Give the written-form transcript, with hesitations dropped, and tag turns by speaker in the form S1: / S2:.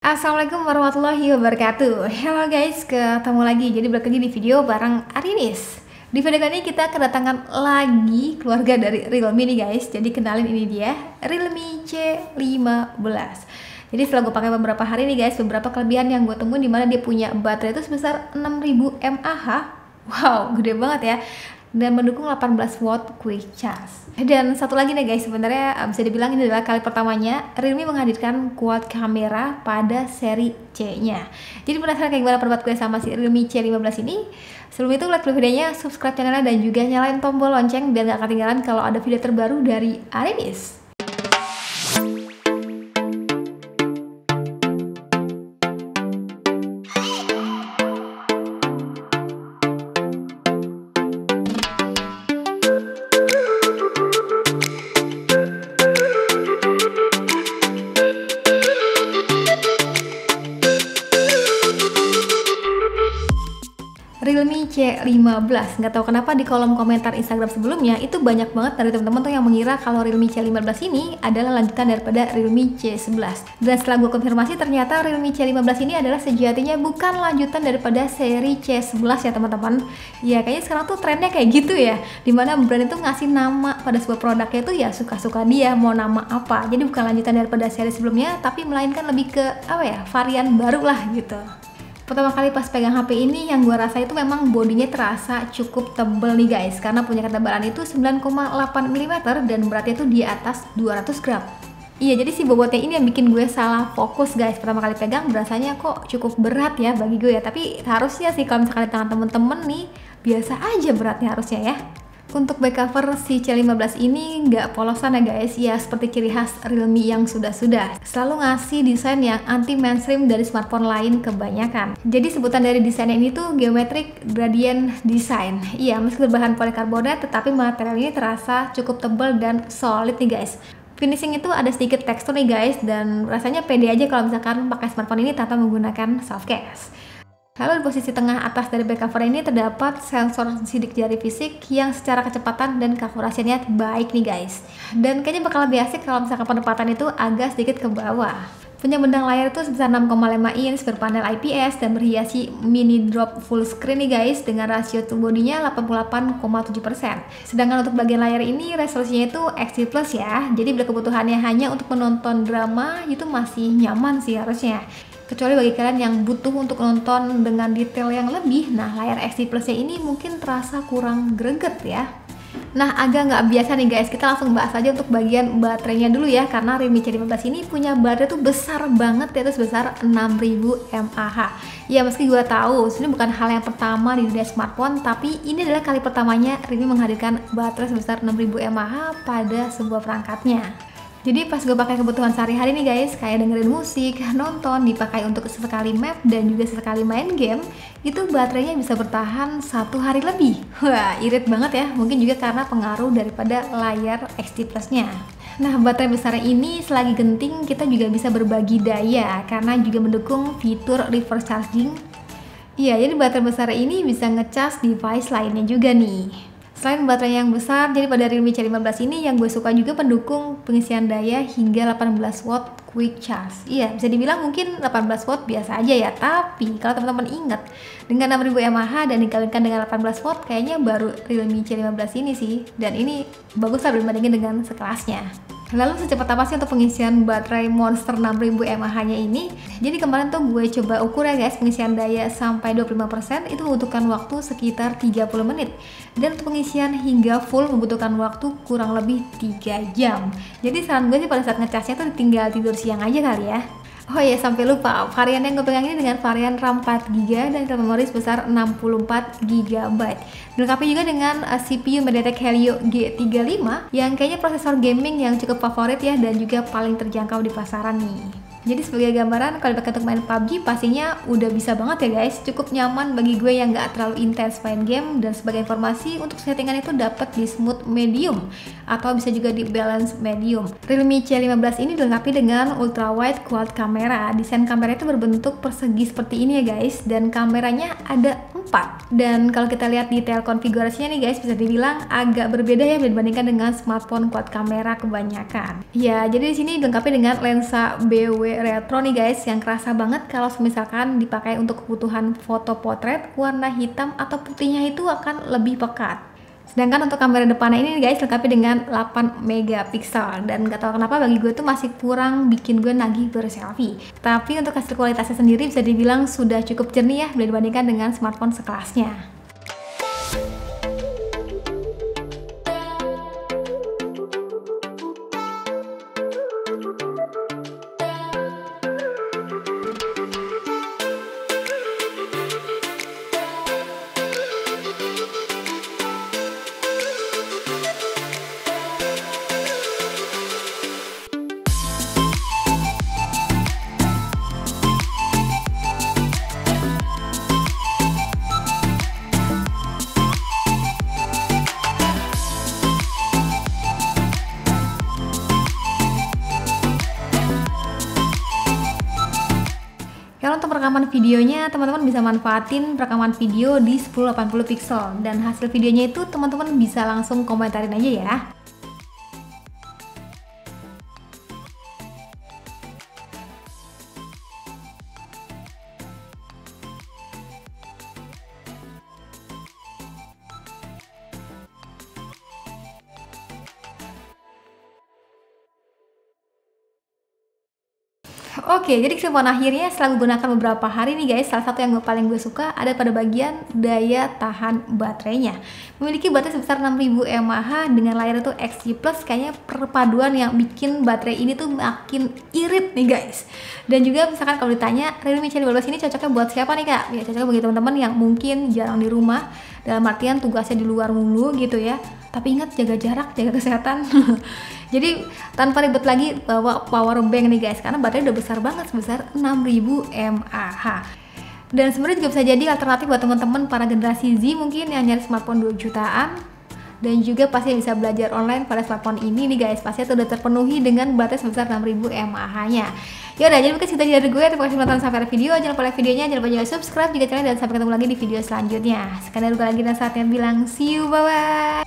S1: Assalamualaikum warahmatullahi wabarakatuh. Hello guys, ketemu lagi. Jadi balik lagi di video bareng Arinis. Di video kali ini kita kedatangan lagi keluarga dari Realme nih guys. Jadi kenalin, ini dia Realme C15. Jadi setelah gue pakai beberapa hari nih guys, beberapa kelebihan yang gue temuin dimana dia punya baterai itu sebesar 6000 mAh. Wow, gede banget ya. Dan mendukung 18 watt quick charge. Dan satu lagi nih guys, sebenarnya bisa dibilang ini adalah kali pertamanya Realme menghadirkan quad kamera pada seri C-nya. Jadi penasaran kayak gimana pendapat gue sama si Realme C15 ini? Sebelum itu like dulu videonya, subscribe channelnya, dan juga nyalain tombol lonceng biar gak ketinggalan kalau ada video terbaru dari Arinis. Realme C15, nggak tahu kenapa di kolom komentar Instagram sebelumnya itu banyak banget dari teman-teman tuh yang mengira kalau Realme C15 ini adalah lanjutan daripada Realme C11. Dan setelah gue konfirmasi, ternyata Realme C15 ini adalah sejatinya bukan lanjutan daripada seri C11 ya teman-teman. Ya kayaknya sekarang tuh trennya kayak gitu ya, dimana brand itu ngasih nama pada sebuah produknya itu ya suka-suka dia mau nama apa. Jadi bukan lanjutan daripada seri sebelumnya, tapi melainkan lebih ke apa ya, varian baru lah gitu. Pertama kali pas pegang HP ini yang gue rasa itu memang bodinya terasa cukup tebel nih guys, karena punya ketebalan itu 9,8 mm dan beratnya itu di atas 200 gram. Iya, jadi si bobotnya ini yang bikin gue salah fokus guys. Pertama kali pegang berasanya kok cukup berat ya bagi gue ya, tapi harusnya sih kalau misalkan di tangan temen-temen nih biasa aja beratnya harusnya ya. Untuk back cover si C15 ini nggak polosan ya guys, ya seperti ciri khas Realme yang sudah-sudah. Selalu ngasih desain yang anti mainstream dari smartphone lain kebanyakan. Jadi sebutan dari desainnya ini tuh geometric gradient design. Iya, meski berbahan polikarbonat tetapi material ini terasa cukup tebal dan solid nih guys. Finishing itu ada sedikit tekstur nih guys, dan rasanya pede aja kalau misalkan pakai smartphone ini tanpa menggunakan soft case. Lalu di posisi tengah atas dari back cover ini terdapat sensor sidik jari fisik yang secara kecepatan dan keakurasiannya baik nih guys. Dan kayaknya bakal lebih asik kalau misalkan penempatan itu agak sedikit ke bawah. Penyembendang layar itu sebesar 6,5 inch berpanel IPS dan berhiasi mini drop full screen nih guys dengan rasio to bodinya 88,7%. Sedangkan untuk bagian layar ini resolusinya itu XD+ ya. Jadi bila kebutuhannya hanya untuk menonton drama itu masih nyaman sih harusnya. Kecuali bagi kalian yang butuh untuk nonton dengan detail yang lebih, nah layar XD Plus-nya ini mungkin terasa kurang greget ya. Nah agak nggak biasa nih guys, kita langsung bahas aja untuk bagian baterainya dulu ya, karena Realme C15 ini punya baterai tuh besar banget ya, itu sebesar 6000 mAh. Ya meski gue tahu ini bukan hal yang pertama di dunia smartphone, tapi ini adalah kali pertamanya Realme menghadirkan baterai sebesar 6000 mAh pada sebuah perangkatnya. Jadi pas gue pakai kebutuhan sehari-hari nih guys, kayak dengerin musik, nonton, dipakai untuk sesekali map dan juga sesekali main game, itu baterainya bisa bertahan 1 hari lebih. Wah, irit banget ya, mungkin juga karena pengaruh daripada layar XD Plus-nya. Nah, baterai besar ini selagi genting kita juga bisa berbagi daya karena juga mendukung fitur reverse charging. Iya, jadi baterai besar ini bisa ngecas device lainnya juga nih. Selain baterai yang besar, jadi pada Realme C15 ini yang gue suka juga pendukung pengisian daya hingga 18 watt quick charge. Iya, bisa dibilang mungkin 18 watt biasa aja ya, tapi kalau teman-teman ingat dengan 6000 mAh dan dikalikan dengan 18 watt, kayaknya baru Realme C15 ini sih, dan ini bagus lah dibandingin dengan sekelasnya. Lalu secepat apa sih untuk pengisian baterai monster 6000 mAh-nya ini? Jadi kemarin tuh gue coba ukur ya guys, pengisian daya sampai 25% itu membutuhkan waktu sekitar 30 menit. Dan untuk pengisian hingga full membutuhkan waktu kurang lebih 3 jam. Jadi saran gue sih pada saat ngecasnya tuh tinggal tidur siang aja kali ya. Oh iya, sampai lupa, varian yang gue pegang ini dengan varian RAM 4GB dan memori sebesar 64GB. Dilengkapi juga dengan CPU MediaTek Helio G35 yang kayaknya prosesor gaming yang cukup favorit ya, dan juga paling terjangkau di pasaran nih. Jadi sebagai gambaran, kalau dipakai untuk main PUBG pastinya udah bisa banget ya guys, cukup nyaman bagi gue yang nggak terlalu intens main game. Dan sebagai informasi, untuk settingan itu dapat di smooth medium atau bisa juga di balance medium. Realme C15 ini dilengkapi dengan ultra wide quad kamera. Desain kamera itu berbentuk persegi seperti ini ya guys, dan kameranya ada 4. Dan kalau kita lihat detail konfigurasinya nih guys, bisa dibilang agak berbeda ya dibandingkan dengan smartphone quad kamera kebanyakan. Ya, jadi di sini dilengkapi dengan lensa BW retro nih guys, yang kerasa banget kalau misalkan dipakai untuk kebutuhan foto potret, warna hitam atau putihnya itu akan lebih pekat. Sedangkan untuk kamera depannya ini guys lengkapi dengan 8 megapiksel, dan gak tahu kenapa bagi gue tuh masih kurang bikin gue nagih berselfie. Tapi untuk hasil kualitasnya sendiri bisa dibilang sudah cukup jernih ya bila dibandingkan dengan smartphone sekelasnya. Kalau untuk rekaman videonya, teman-teman bisa manfaatin rekaman video di 1080 pixel, dan hasil videonya itu teman-teman bisa langsung komentarin aja ya. Oke, jadi kesimpulan akhirnya setelah menggunakan beberapa hari nih guys, salah satu yang paling gue suka ada pada bagian daya tahan baterainya. Memiliki baterai sebesar 6000 mAh dengan layar itu XG+, kayaknya perpaduan yang bikin baterai ini tuh makin irit nih guys. Dan juga misalkan kalau ditanya, Realme C15 ini cocoknya buat siapa nih kak? Ya cocoknya bagi teman-teman yang mungkin jarang di rumah, dalam artian tugasnya di luar mulu gitu ya. Tapi ingat, jaga jarak, jaga kesehatan. Jadi tanpa ribet lagi bawa power bank nih guys, karena baterai udah besar banget, sebesar 6000 mAh. Dan sebenarnya juga bisa jadi alternatif buat teman-teman para generasi Z mungkin yang nyari smartphone 2 jutaan. Dan juga pasti bisa belajar online pada smartphone ini nih guys, pasti sudah terpenuhi dengan baterai sebesar 6000 mAh-nya. Yaudah, jadi mungkin segitu aja dari gue. Terima kasih sudah nonton sampai video. Jangan lupa like videonya, jangan lupa juga subscribe juga channel, dan sampai ketemu lagi di video selanjutnya. Sekarang lupa lagi dan saatnya bilang see you, bye bye.